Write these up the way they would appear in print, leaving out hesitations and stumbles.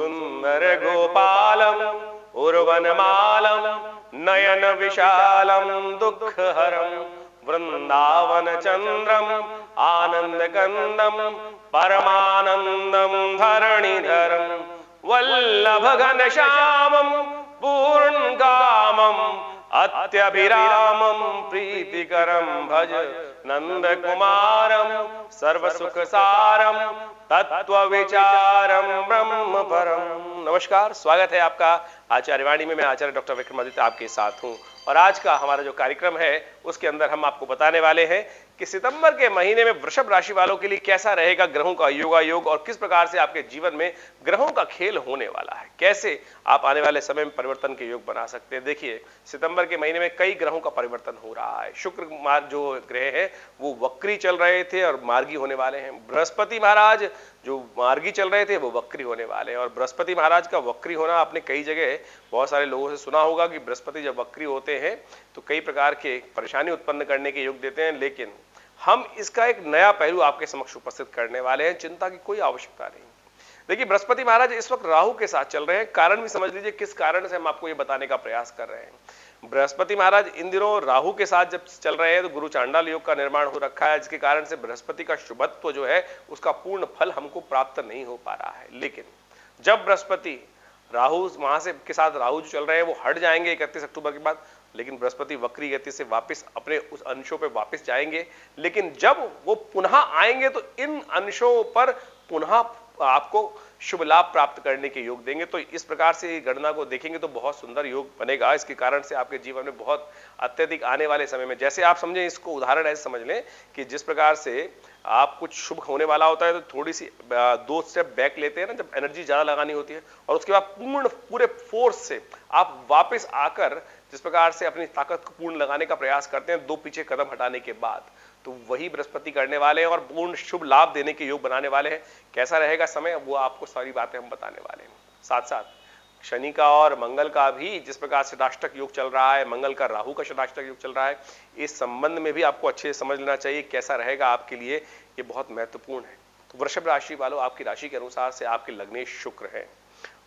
सुंदर गोपालम उर्वनमालम नयन विशालम दुःखहरम वृंदावन चंद्रम आनंद कंदम परमानंदम धरणीधरम वल्लभ घनश्यामम पूर्ण कामम अत्यभिरामम प्रीतिकरम भज नंद कुमारम सर्व सुख सारम तत्व विचारम ब्रह्म परम। नमस्कार, स्वागत है आपका आचार्य वाणी में। मैं आचार्य डॉक्टर विक्रमादित्य आपके साथ हूं और आज का हमारा जो कार्यक्रम है उसके अंदर हम आपको बताने वाले हैं कि सितंबर के महीने में वृषभ राशि वालों के लिए कैसा रहेगा ग्रहों का योगायोग और किस प्रकार से आपके जीवन में ग्रहों का खेल होने वाला है, कैसे आप आने वाले समय में परिवर्तन के योग बना सकते हैं। देखिए, सितंबर के महीने में कई ग्रहों का परिवर्तन हो रहा है। शुक्र जो ग्रह है वो वक्री चल रहे थे और मार्गी होने वाले हैं। बृहस्पति महाराज जो मार्गी चल रहे थे वो वक्री होने वाले हैं और बृहस्पति महाराज का वक्री होना आपने कई जगह बहुत सारे लोगों से सुना होगा कि बृहस्पति जब वक्री होते हैं तो कई प्रकार के परेशानी उत्पन्न करने के योग देते हैं, लेकिन हम इसका एक नया पहलू आपके समक्ष उपस्थित करने वाले हैं। चिंता की कोई आवश्यकता नहीं। देखिए, बृहस्पति महाराज इस वक्त राहु के साथ चल रहे हैं। कारण भी समझ लीजिए किस कारण से हम आपको ये बताने का प्रयास कर रहे हैं। बृहस्पति महाराज इन दिनों राहु के साथ जब चल रहे हैं तो गुरु चांडाल योग का निर्माण हो रखा है, जिसके कारण से बृहस्पति का शुभत्व जो है उसका पूर्ण फल हमको प्राप्त नहीं हो पा रहा है। लेकिन जब बृहस्पति राहु वहां से के साथ राहु जो चल रहे हैं वो हट जाएंगे 31 अक्टूबर के बाद, लेकिन बृहस्पति वक्री गति से वापस अपने उस अंशों पे वापस जाएंगे। लेकिन जब वो पुनः आएंगे तो इन अंशों पर पुनः आपको शुभ लाभ प्राप्त करने के योग देंगे। तो इस प्रकार से गणना को देखेंगे तो बहुत सुंदर योग बनेगा। इसके कारण से आपके जीवन में बहुत अत्यधिक आने वाले समय में, जैसे आप समझें, इसको उदाहरण ऐसे समझ लें कि जिस प्रकार से आप कुछ शुभ होने वाला होता है तो थोड़ी सी 2 स्टेप बैक लेते हैं ना, जब एनर्जी ज्यादा लगानी होती है, और उसके बाद पूरे फोर्स से आप वापस आकर जिस प्रकार से अपनी ताकत को पूर्ण लगाने का प्रयास करते हैं 2 पीछे कदम हटाने के बाद, तो वही बृहस्पति करने वाले हैं और पूर्ण शुभ लाभ देने के योग बनाने वाले हैं। कैसा रहेगा समय, वो आपको सारी बातें हम बताने वाले हैं। साथ साथ शनि का और मंगल का भी जिस प्रकार से षष्टक योग चल रहा है, मंगल का राहु का षष्टक योग चल रहा है, इस संबंध में भी आपको अच्छे से समझ लेना चाहिए कैसा रहेगा आपके लिए। ये बहुत महत्वपूर्ण है। तो वृषभ राशि वालों, आपकी राशि के अनुसार से आपके लग्नेश शुक्र है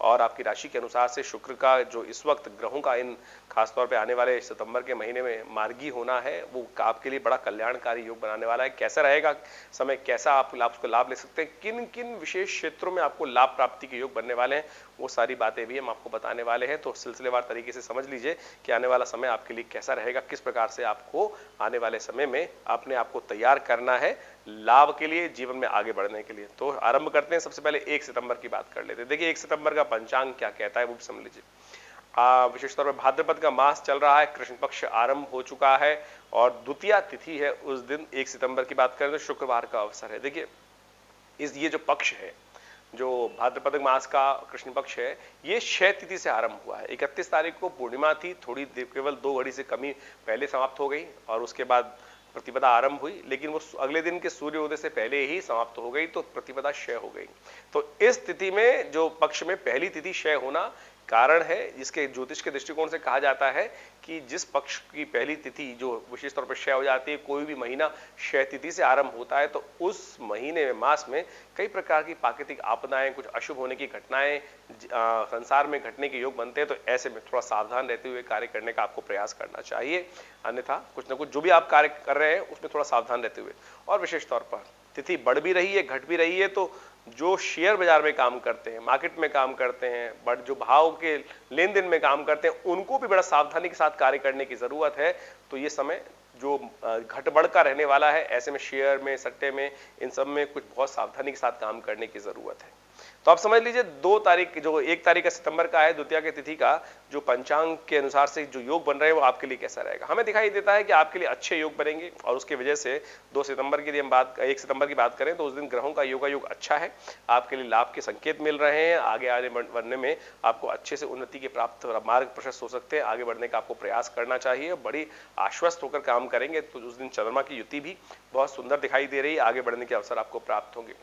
और आपकी राशि के अनुसार से शुक्र का जो इस वक्त ग्रहों का इन खासतौर पे आने वाले सितंबर के महीने में मार्गी होना है वो आपके लिए बड़ा कल्याणकारी योग बनाने वाला है। कैसा रहेगा समय, कैसा आप उसको लाभ ले सकते हैं, किन किन विशेष क्षेत्रों में आपको लाभ प्राप्ति के योग बनने वाले हैं, वो सारी बातें भी हम आपको बताने वाले हैं। तो सिलसिलेवार तरीके से समझ लीजिए कि आने वाला समय आपके लिए कैसा रहेगा, किस प्रकार से आपको आने वाले समय में अपने आप को तैयार करना है लाभ के लिए, जीवन में आगे बढ़ने के लिए। तो आरंभ करते हैं। सबसे पहले 1 सितंबर की बात कर लेते हैं। देखिए, 1 सितंबर का पंचांग क्या कहता है वो भी समझ लीजिए। विशेष तौर पर भाद्रपद का मास चल रहा है, कृष्ण पक्ष आरंभ हो चुका है और द्वितीया तिथि है उस दिन। 1 सितंबर की बात करें तो शुक्रवार का अवसर है। देखिए, ये जो पक्ष है, जो भाद्रपद मास का कृष्ण पक्ष है, ये 6 तिथि से आरंभ हुआ है। 31 तारीख को पूर्णिमा थी, थोड़ी केवल 2 घड़ी से कमी पहले समाप्त हो गई और उसके बाद प्रतिपदा आरंभ हुई, लेकिन वो अगले दिन के सूर्योदय से पहले ही समाप्त हो गई, तो प्रतिपदा क्षय हो गई। तो इस तिथि में जो पक्ष में पहली तिथि क्षय होना कारण है, जिसके ज्योतिष के दृष्टिकोण से कहा जाता है कि जिस पक्ष की पहली तिथि जो विशेष तौर पर क्षय हो जाती है, कोई भी महीना क्षय तिथि से आरंभ होता है, तो उस महीने में मास में कई प्रकार की प्राकृतिक आपदाएं, कुछ अशुभ होने की घटनाएं संसार में घटने के योग बनते हैं। तो ऐसे में थोड़ा सावधान रहते हुए कार्य करने का आपको प्रयास करना चाहिए, अन्यथा कुछ ना कुछ जो भी आप कार्य कर रहे हैं उसमें थोड़ा सावधान रहते हुए। और विशेष तौर पर तिथि बढ़ भी रही है, घट भी रही है, तो जो शेयर बाजार में काम करते हैं, मार्केट में काम करते हैं, बट जो भाव के लेन देन में काम करते हैं, उनको भी बड़ा सावधानी के साथ कार्य करने की जरूरत है। तो ये समय जो घट बढ़ का रहने वाला है, ऐसे में शेयर में, सट्टे में, इन सब में कुछ बहुत सावधानी के साथ काम करने की जरूरत है। तो आप समझ लीजिए 2 तारीख, जो 1 तारीख सितंबर का है, द्वितीया की तिथि का जो पंचांग के अनुसार से जो योग बन रहे हैं वो आपके लिए कैसा रहेगा। हमें दिखाई देता है कि आपके लिए अच्छे योग बनेंगे और उसकी वजह से 2 सितंबर की हम 1 सितंबर की बात करें तो उस दिन ग्रहों का योग अच्छा है, आपके लिए लाभ के संकेत मिल रहे हैं। आगे आगे बढ़ने में आपको अच्छे से उन्नति के प्राप्त मार्ग प्रशस्त हो सकते हैं। आगे बढ़ने का आपको प्रयास करना चाहिए, बड़ी आश्वस्त होकर काम करेंगे तो उस दिन चंद्रमा की युति भी बहुत सुंदर दिखाई दे रही है। आगे बढ़ने के अवसर आपको प्राप्त होंगे।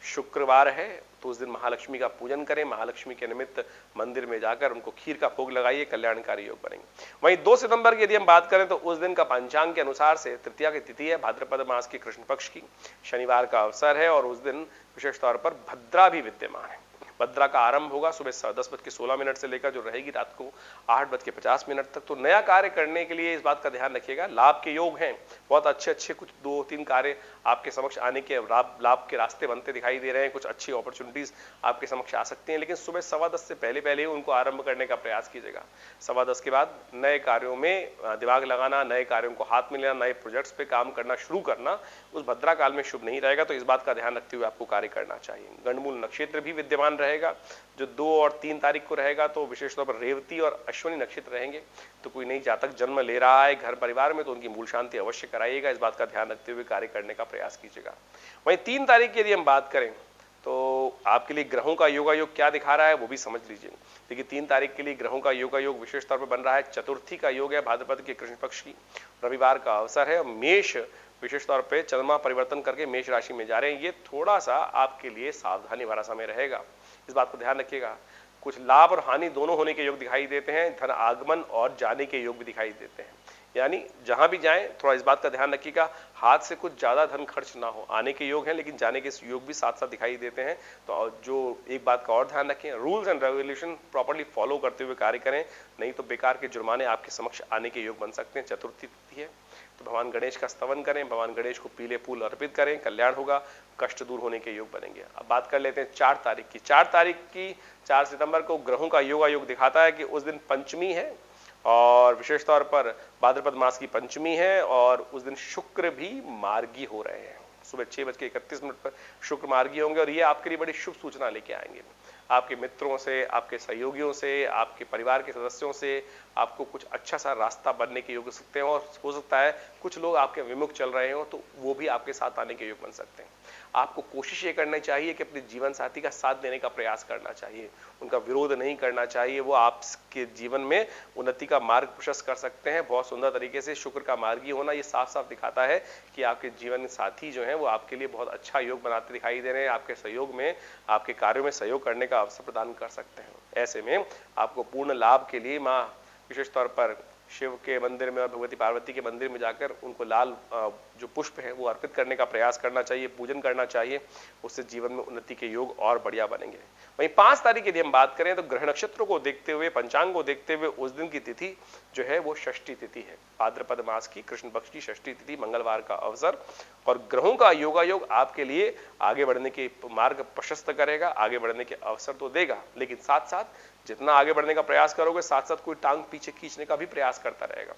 शुक्रवार है तो उस दिन महालक्ष्मी का पूजन करें, महालक्ष्मी के निमित्त मंदिर में जाकर उनको खीर का भोग लगाइए, कल्याणकारी योग बनेंगे। वहीं 2 सितंबर की यदि हम बात करें तो उस दिन का पंचांग के अनुसार से तृतीया की तिथि है, भाद्रपद मास की कृष्ण पक्ष की, शनिवार का अवसर है और उस दिन विशेष तौर पर भद्रा भी विद्यमान है। भद्रा का आरंभ होगा सुबह 10:16 से लेकर जो रहेगी रात को 8:50 तक। तो नया कार्य करने के लिए इस बात का ध्यान रखिएगा, लाभ के योग हैं, बहुत अच्छे कुछ 2-3 कार्य आपके समक्ष आने के लाभ के रास्ते बनते दिखाई दे रहे हैं, कुछ अच्छी अपॉर्चुनिटीज आपके समक्ष आ सकती हैं, लेकिन सुबह 10:15 से पहले ही उनको आरंभ करने का प्रयास कीजिएगा। 10:15 के बाद नए कार्यों में दिमाग लगाना, नए कार्यों को हाथ में लेना, नए प्रोजेक्ट्स पे काम करना शुरू करना उस भद्रा काल में शुभ नहीं रहेगा। तो इस बात का ध्यान रखते हुए आपको कार्य करना चाहिए। गंडमूल नक्षत्र भी विद्यमान रहेगा, जो 2 और 3 तारीख को रहेगा, तो विशेष तौर पर रेवती और अश्विनी नक्षत्र रहेंगे। तो कोई नई जातक जन्म ले रहा है घर परिवार में तो उनकी मूल शांति अवश्य कराइएगा, इस बात का ध्यान रखते हुए कार्य करने का प्रयास कीजिएगा। वहीं 3 तारीख की यदि हम बात करें तो आपके लिए ग्रहों का योगायोग क्या दिखा रहा है वो भी समझ लीजिए। देखिए 3 तारीख के लिए ग्रहों का योगायोग विशेष तौर पर बन रहा है, चतुर्थी का योग है, भाद्रपद के कृष्ण पक्ष की, रविवार का अवसर है। मेष विशेष तौर पे चंद्रमा परिवर्तन करके मेष राशि में जा रहे हैं, ये थोड़ा सा आपके लिए सावधानी भरा समय रहेगा, इस बात को ध्यान रखिएगा। कुछ लाभ और हानि दोनों होने के योग दिखाई देते हैं, धन आगमन और जाने के योग भी दिखाई देते हैं, यानी जहां भी जाएं थोड़ा इस बात का ध्यान रखिएगा, हाथ से कुछ ज्यादा धन खर्च ना हो। आने के योग हैं लेकिन जाने के योग भी साथ साथ दिखाई देते हैं। तो जो एक बात का और ध्यान रखें, rules and regulation properly follow करते हुए कार्य करें, नहीं तो बेकार के जुर्माने आपके समक्ष आने के योग बन सकते हैं। चतुर्थी तिथि है तो भगवान गणेश का स्तवन करें, भगवान गणेश को पीले फूल अर्पित करें, कल्याण होगा, कष्ट दूर होने के योग बनेंगे। अब बात कर लेते हैं 4 तारीख की। 4 सितंबर को ग्रहों का योगायोग दिखाता है कि उस दिन पंचमी है और विशेष तौर पर भाद्रपद मास की पंचमी है और उस दिन शुक्र भी मार्गी हो रहे हैं। सुबह 6:31 पर शुक्र मार्गी होंगे और ये आपके लिए बड़ी शुभ सूचना लेके आएंगे। आपके मित्रों से, आपके सहयोगियों से, आपके परिवार के सदस्यों से आपको कुछ अच्छा सा रास्ता बनने के योग हो सकते हैं और हो सकता है कुछ लोग आपके विमुख चल रहे हो तो वो भी आपके साथ आने के योग बन सकते हैं। आपको कोशिश ये करनी चाहिए कि अपने जीवन साथी का साथ देने का प्रयास करना चाहिए, उनका विरोध नहीं करना चाहिए, वो आपके जीवन में उन्नति का मार्ग प्रशस्त कर सकते हैं। बहुत सुंदर तरीके से शुक्र का मार्गी होना ये साफ साफ दिखाता है कि आपके जीवन साथी जो है वो आपके लिए बहुत अच्छा योग बनाते दिखाई दे रहे हैं, आपके सहयोग में, आपके कार्यों में सहयोग करने का अवसर प्रदान कर सकते हैं। ऐसे में आपको पूर्ण लाभ के लिए माँ विशेष तौर पर शिव के मंदिर में और भगवती पार्वती के मंदिर में जाकर उनको लाल जो पुष्प है वो अर्पित करने का प्रयास करना चाहिए, पूजन करना चाहिए, उससे जीवन में उन्नति के योग और बढ़िया बनेंगे। वहीं 5 तारीख यदि हम बात करें तो ग्रह नक्षत्रों को देखते हुए, पंचांग को देखते हुए उस दिन की तिथि जो है वो षष्ठी तिथि है, भाद्रपद मास की कृष्ण पक्ष की षष्ठी तिथि, मंगलवार का अवसर। और ग्रहों का योगायोग आपके लिए आगे बढ़ने के मार्ग प्रशस्त करेगा, आगे बढ़ने के अवसर तो देगा, लेकिन साथ साथ जितना आगे बढ़ने का प्रयास करोगे साथ साथ कोई टांग पीछे खींचने का भी प्रयास करता रहेगा।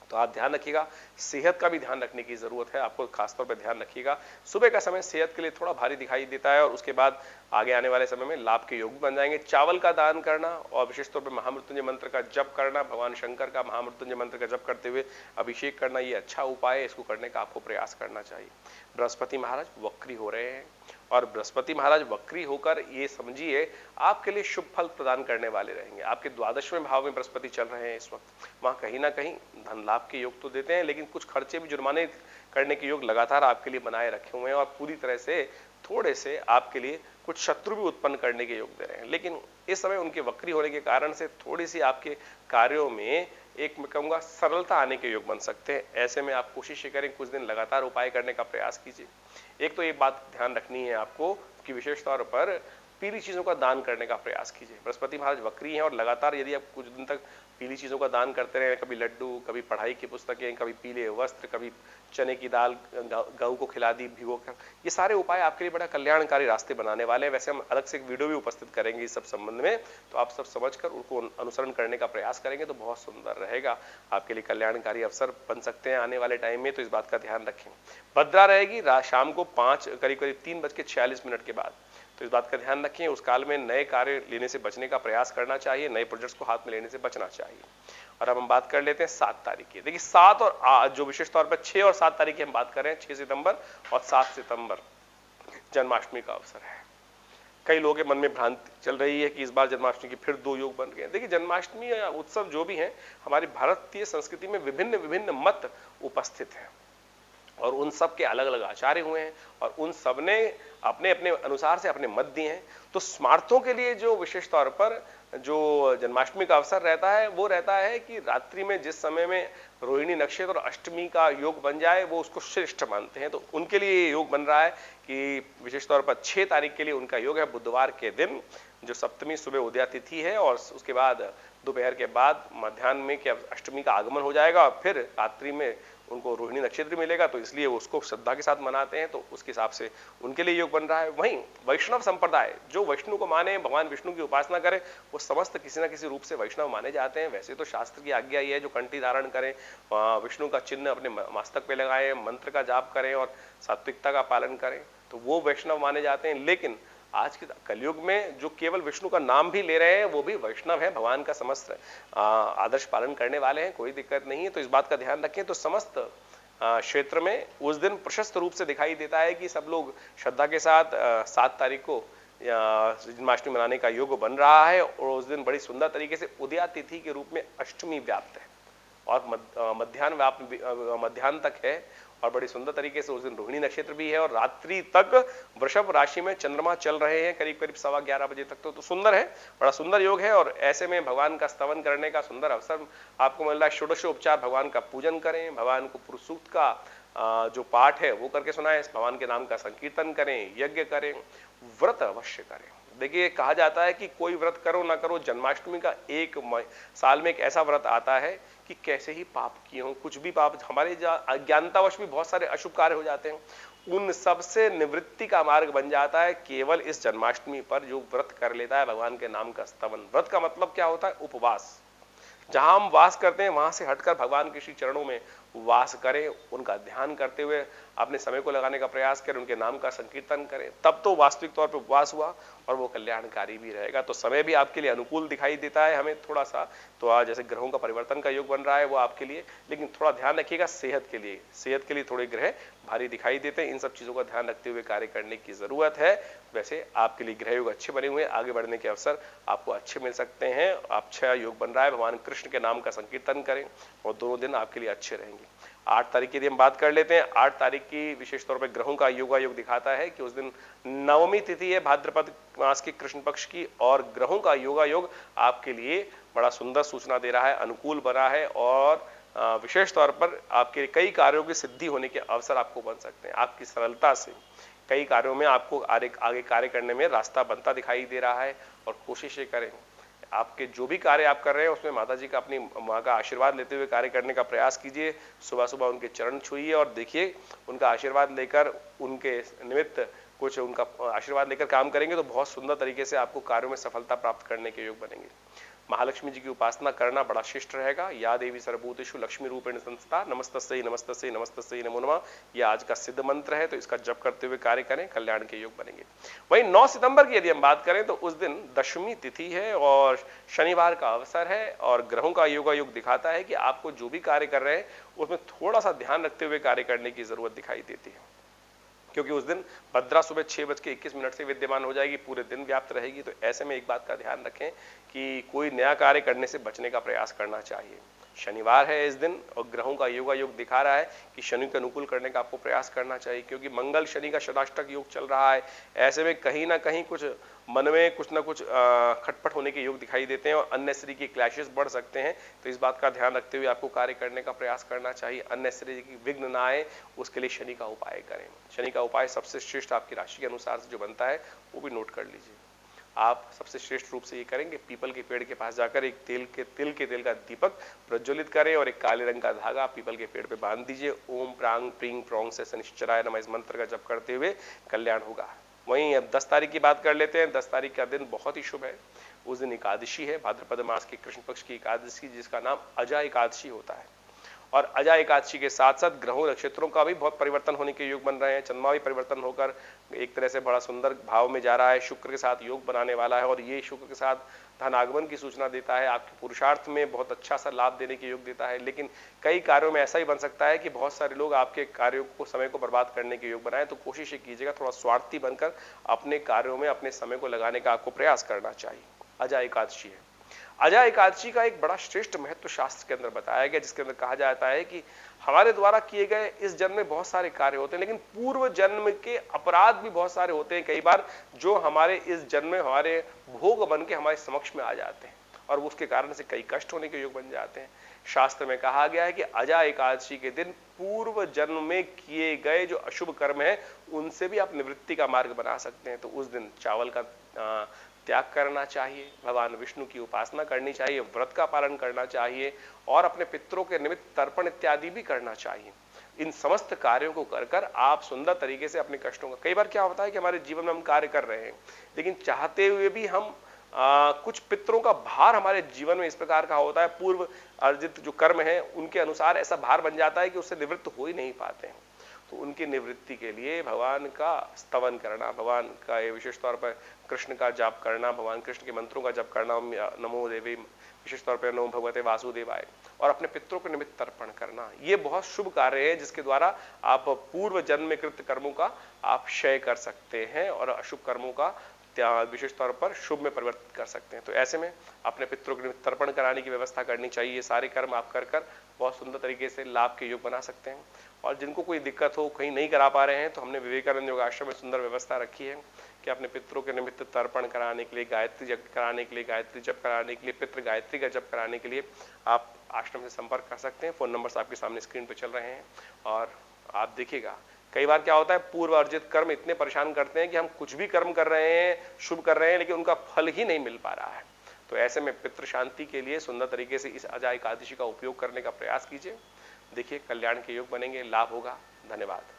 तो आप ध्यान रखिएगा, सेहत का भी ध्यान रखने की जरूरत है, आपको खासतौर पर ध्यान रखिएगा। सुबह का समय सेहत के लिए थोड़ा भारी दिखाई देता है और उसके बाद आगे आने वाले समय में लाभ के योग बन जाएंगे। चावल का दान करना और विशेष तौर पर महामृत्युंजय मंत्र का जप करना, भगवान शंकर का महामृत्युंजय मंत्र का जप करते हुए अभिषेक करना, ये अच्छा उपाय है, इसको करने का आपको प्रयास करना चाहिए। बृहस्पति महाराज वक्री हो रहे हैं और बृहस्पति महाराज वक्री होकर ये समझिए आपके लिए शुभ फल प्रदान करने वाले रहेंगे। आपके 12वें भाव में बृहस्पति चल रहे हैं इस वक्त, वहां कहीं ना कहीं धन लाभ के योग तो देते हैं लेकिन कुछ खर्चे भी, जुर्माने करने के योग लगातार आपके लिए बनाए रखे हुए हैं और पूरी तरह से थोड़े से आपके लिए कुछ शत्रु भी उत्पन्न करने के योग दे रहे हैं। लेकिन इस समय उनके वक्री होने के कारण से थोड़ी सी आपके कार्यों में एक मैं कहूंगा सरलता आने के योग बन सकते हैं। ऐसे में आप कोशिश करें कुछ दिन लगातार उपाय करने का प्रयास कीजिए। एक तो ये बात ध्यान रखनी है आपको कि विशेष तौर पर पीली चीजों का दान करने का प्रयास कीजिए। बृहस्पति महाराज वक्री हैं और लगातार यदि आप कुछ दिन तक पीली चीजों का दान करते रहे, कभी लड्डू, कभी पढ़ाई की पुस्तकें, कभी पीले वस्त्र, कभी चने की दाल गऊ को खिला दी भिगो कर, ये सारे उपाय आपके लिए बड़ा कल्याणकारी रास्ते बनाने वाले हैं। वैसे हम अलग से एक वीडियो भी उपस्थित करेंगे इस सब संबंध में, तो आप सब समझकर उनको अनुसरण करने का प्रयास करेंगे तो बहुत सुंदर रहेगा, आपके लिए कल्याणकारी अवसर बन सकते हैं आने वाले टाइम में, तो इस बात का ध्यान रखें। भद्रा रहेगी शाम को करीब 3:46 के बाद, तो इस बात का ध्यान रखें। उस काल में नए कार्य लेने से बचने का प्रयास करना चाहिए, नए प्रोजेक्ट्स को हाथ में लेने से बचना चाहिए। और अब हम बात कर लेते हैं 7 तारीख की। देखिए 7 और जो विशेष तौर पर 6 और 7 तारीख की हम बात कर रहे हैं, 6 सितंबर और 7 सितंबर जन्माष्टमी का अवसर है। कई लोगों के मन में भ्रांति चल रही है कि इस बार जन्माष्टमी के फिर 2 योग बन गए। देखिए जन्माष्टमी उत्सव जो भी है हमारी भारतीय संस्कृति में विभिन्न विभिन्न मत उपस्थित हैं और उन सब के अलग अलग आचार्य हुए हैं और उन सब ने अपने अपने अनुसार से अपने मत दिए हैं। तो स्मार्थों के लिए जो विशेष तौर पर जो जन्माष्टमी का अवसर रहता है वो रहता है कि रात्रि में जिस समय में रोहिणी नक्षत्र और अष्टमी का योग बन जाए वो उसको श्रेष्ठ मानते हैं। तो उनके लिए ये योग बन रहा है कि विशेष तौर पर 6 तारीख के लिए उनका योग है बुधवार के दिन, जो सप्तमी सुबह उदया तिथि है और उसके बाद दोपहर के बाद मध्याह्न में कि अष्टमी का आगमन हो जाएगा और फिर रात्रि में उनको रोहिणी नक्षत्र मिलेगा, तो इसलिए उसको श्रद्धा के साथ मनाते हैं। तो उसके हिसाब से उनके लिए योग बन रहा है। वहीं वैष्णव संप्रदाय जो वैष्णु को माने, भगवान विष्णु की उपासना करें, वो समस्त किसी न किसी रूप से वैष्णव माने जाते हैं। वैसे तो शास्त्र की आज्ञा ये है जो कंठी धारण करें, विष्णु का चिन्ह अपने मस्तक पे लगाएं, मंत्र का जाप करें और सात्विकता का पालन करें, तो वो वैष्णव माने जाते हैं। लेकिन आज के कलयुग में जो केवल विष्णु का नाम भी ले रहे हैं वो भी वैष्णव है, भगवान का समस्त आदर्श पालन करने वाले हैं, कोई दिक्कत नहीं है। तो इस बात का ध्यान रखें। तो समस्त क्षेत्र में उस दिन प्रशस्त रूप से दिखाई देता है कि सब लोग श्रद्धा के साथ 7 तारीख को जन्माष्टमी मनाने का योग बन रहा है और उस दिन बड़ी सुंदर तरीके से उदया तिथि के रूप में अष्टमी व्याप्त है और मध्याह्न तक है और बड़ी सुंदर तरीके से उस दिन रोहिणी नक्षत्र भी है और रात्रि तक वृषभ राशि में चंद्रमा चल रहे हैं करीब करीब 11:15 बजे तक। तो सुंदर है, बड़ा सुंदर योग है और ऐसे में भगवान का स्तवन करने का सुंदर अवसर आपको मिल रहा है। षोडशोपचार भगवान का पूजन करें, भगवान को पुरुष सूक्त का जो पाठ है वो करके सुनाएं, भगवान के नाम का संकीर्तन करें, यज्ञ करें, व्रत अवश्य करें। देखिए कहा जाता है कि कोई व्रत करो ना करो, जन्माष्टमी का एक साल में एक ऐसा व्रत आता है कि कैसे ही पाप किए हों, कुछ भी पाप हमारे अज्ञानतावश भी बहुत सारे अशुभ कार्य हो जाते हैं, उन सब से निवृत्ति का मार्ग बन जाता है केवल इस जन्माष्टमी पर जो व्रत कर लेता है भगवान के नाम का स्तवन। व्रत का मतलब क्या होता है? उपवास। जहां हम वास करते हैं वहां से हटकर भगवान के श्री चरणों में वास करें, उनका ध्यान करते हुए अपने समय को लगाने का प्रयास करें, उनके नाम का संकीर्तन करें, तब तो वास्तविक तौर पर उपवास हुआ और वो कल्याणकारी भी रहेगा। तो समय भी आपके लिए अनुकूल दिखाई देता है हमें थोड़ा सा, तो आज जैसे ग्रहों का परिवर्तन का योग बन रहा है वो आपके लिए, लेकिन थोड़ा ध्यान रखिएगा सेहत के लिए थोड़े ग्रह भारी दिखाई देते हैं। इन सब चीजों का ध्यान रखते हुए कार्य करने की जरूरत है। वैसे आपके लिए ग्रह योग अच्छे बने हुए हैं, आगे बढ़ने के अवसर आपको अच्छे मिल सकते हैं। अच्छा योग बन रहा है, भगवान कृष्ण के नाम का संकीर्तन करें और दोनों दिन आपके लिए अच्छे रहेंगे। 8 तारीख की हम बात कर लेते हैं। 8 तारीख की विशेष तौर पर ग्रहों का योग दिखाता है कि उस दिन नवमी तिथि है भाद्रपद मास की कृष्ण पक्ष की और ग्रहों का योग आपके लिए बड़ा सुंदर सूचना दे रहा है, अनुकूल बना है और विशेष तौर पर आपके कई कार्यों की सिद्धि होने के अवसर आपको बन सकते हैं। आपकी सरलता से कई कार्यों में आपको आगे कार्य करने में रास्ता बनता दिखाई दे रहा है और कोशिशें करें, आपके जो भी कार्य आप कर रहे हैं उसमें माता जी का अपनी माँ का आशीर्वाद लेते हुए कार्य करने का प्रयास कीजिए। सुबह सुबह उनके चरण छूइए और देखिए उनका आशीर्वाद लेकर, उनके निमित्त कुछ उनका आशीर्वाद लेकर काम करेंगे तो बहुत सुंदर तरीके से आपको कार्यों में सफलता प्राप्त करने के योग बनेंगे। महालक्ष्मी जी की उपासना करना बड़ा शिष्ट रहेगा। या देवी सर्वभूतेषु लक्ष्मी रूपेण संस्थिता नमस्तस्यै नमस्तस्यै नमस्तस्यै नमो नमः, यह आज का सिद्ध मंत्र है, तो इसका जप करते हुए कार्य करें, कल्याण के योग बनेंगे। वहीं 9 सितंबर की यदि हम बात करें तो उस दिन दशमी तिथि है और शनिवार का अवसर है और ग्रहों का योग दिखाता है कि आपको जो भी कार्य कर रहे हैं उसमें थोड़ा सा ध्यान रखते हुए कार्य करने की जरूरत दिखाई देती है, क्योंकि उस दिन भद्रा सुबह 6:21 से विद्यमान हो जाएगी, पूरे दिन व्याप्त रहेगी। तो ऐसे में एक बात का ध्यान रखें कि कोई नया कार्य करने से बचने का प्रयास करना चाहिए। शनिवार है इस दिन और ग्रहों का योग दिखा रहा है कि शनि के अनुकूल करने का आपको प्रयास करना चाहिए, क्योंकि मंगल शनि का षडाष्टक योग चल रहा है। ऐसे में कहीं ना कहीं कुछ मन में कुछ ना कुछ खटपट होने के योग दिखाई देते हैं और अननेसेसरी की क्लैशेस बढ़ सकते हैं। तो इस बात का ध्यान रखते हुए आपको कार्य करने का प्रयास करना चाहिए, अननेसेसरी की विघ्न ना आए, उसके लिए शनि का उपाय करें। शनि का उपाय सबसे श्रेष्ठ आपकी राशि के अनुसार जो बनता है वो भी नोट कर लीजिए। आप सबसे श्रेष्ठ रूप से ये करेंगे, पीपल के पेड़ के पास जाकर एक तिल के तेल का दीपक प्रज्वलित करें और एक काले रंग का धागा पीपल के पेड़ पे बांध दीजिए। ओम प्रांग प्रींग प्रोंग से शनिश्चराय नमः इस मंत्र का जप करते हुए कल्याण होगा। वहीं अब 10 तारीख की बात कर लेते हैं। 10 तारीख का दिन बहुत ही शुभ है। उस दिन एकादशी है, भाद्रपद मास की कृष्ण पक्ष की एकादशी, जिसका नाम अजा एकादशी होता है। और अजा एकादशी के साथ साथ ग्रहों नक्षत्रों का भी बहुत परिवर्तन होने के योग बन रहे हैं। चंद्रमा भी परिवर्तन होकर एक तरह से बड़ा सुंदर भाव में जा रहा है, शुक्र के साथ योग बनाने वाला है और ये शुक्र के साथ धन आगमन की सूचना देता है, आपके पुरुषार्थ में बहुत अच्छा सा लाभ देने के योग देता है। लेकिन कई कार्यों में ऐसा ही बन सकता है कि बहुत सारे लोग आपके कार्यों को, समय को बर्बाद करने के योग बनाए। तो कोशिश कीजिएगा थोड़ा स्वार्थी बनकर अपने कार्यों में अपने समय को लगाने का आपको प्रयास करना चाहिए। अजा एकादशी है अजा एकादशी का एक बड़ा श्रेष्ठ महत्व शास्त्र के अंदर बताया गया, जिसके अंदर कहा जाता है कि हमारे द्वारा किए गए इस जन्म में बहुत सारे कार्य होते हैं, लेकिन पूर्व जन्म के अपराध भी बहुत सारे होते हैं कई बार, जो हमारे इस जन्म में हमारे भोग बन के हमारे समक्ष में आ जाते हैं और उसके कारण से कई कष्ट होने के योग बन जाते हैं। शास्त्र में कहा गया है कि अजा एकादशी के दिन पूर्व जन्म में किए गए जो अशुभ कर्म है उनसे भी आप निवृत्ति का मार्ग बना सकते हैं। तो उस दिन चावल का त्याग करना चाहिए, भगवान विष्णु की उपासना करनी चाहिए, व्रत का पालन करना चाहिए और अपने पितरों के निमित्त तर्पण इत्यादि भी करना चाहिए। इन समस्त कार्यों को कर कर आप सुंदर तरीके से अपने कष्टों का, कई बार क्या होता है कि हमारे जीवन में हम कार्य कर रहे हैं लेकिन चाहते हुए भी हम कुछ पितरों का भार हमारे जीवन में इस प्रकार का होता है, पूर्व अर्जित जो कर्म है उनके अनुसार ऐसा भार बन जाता है कि उससे निवृत्त हो ही नहीं पाते हैं। तो उनकी निवृत्ति के लिए भगवान का स्तवन करना, भगवान का ये विशेष तौर पर कृष्ण का जाप करना, भगवान कृष्ण के मंत्रों का जाप करना, नमो देवी, विशेष तौर पर नमो भगवते वासुदेवाय, और अपने पितरों के निमित्त तर्पण करना, ये बहुत शुभ कार्य है जिसके द्वारा आप पूर्व जन्म में कृत कर्मों का आप क्षय कर सकते हैं और अशुभ कर्मों का विशेष तौर पर शुभ में परिवर्तित कर सकते हैं। तो ऐसे में अपने पितरों के निमित्त तर्पण कराने की व्यवस्था करनी चाहिए। ये सारे कर्म आप कर कर बहुत सुंदर तरीके से लाभ के योग बना सकते हैं। और जिनको कोई दिक्कत हो, कहीं नहीं करा पा रहे हैं, तो हमने विवेकानंद योगाश्रम में सुंदर व्यवस्था रखी है कि अपने पितरों के निमित्त तर्पण कराने के लिए, गायत्री जप कराने के लिए, गायत्री जप कराने के लिए, पितृ गायत्री का जप कराने के लिए आप आश्रम से संपर्क कर सकते हैं। फोन नंबर्स आपके सामने स्क्रीन पर चल रहे हैं और आप देखिएगा कई बार क्या होता है, पूर्व अर्जित कर्म इतने परेशान करते हैं कि हम कुछ भी कर्म कर रहे हैं, शुभ कर रहे हैं, लेकिन उनका फल ही नहीं मिल पा रहा है। तो ऐसे में पितृ शांति के लिए सुंदर तरीके से इस अजा एकादशी का उपयोग करने का प्रयास कीजिए। देखिए कल्याण के योग बनेंगे, लाभ होगा। धन्यवाद।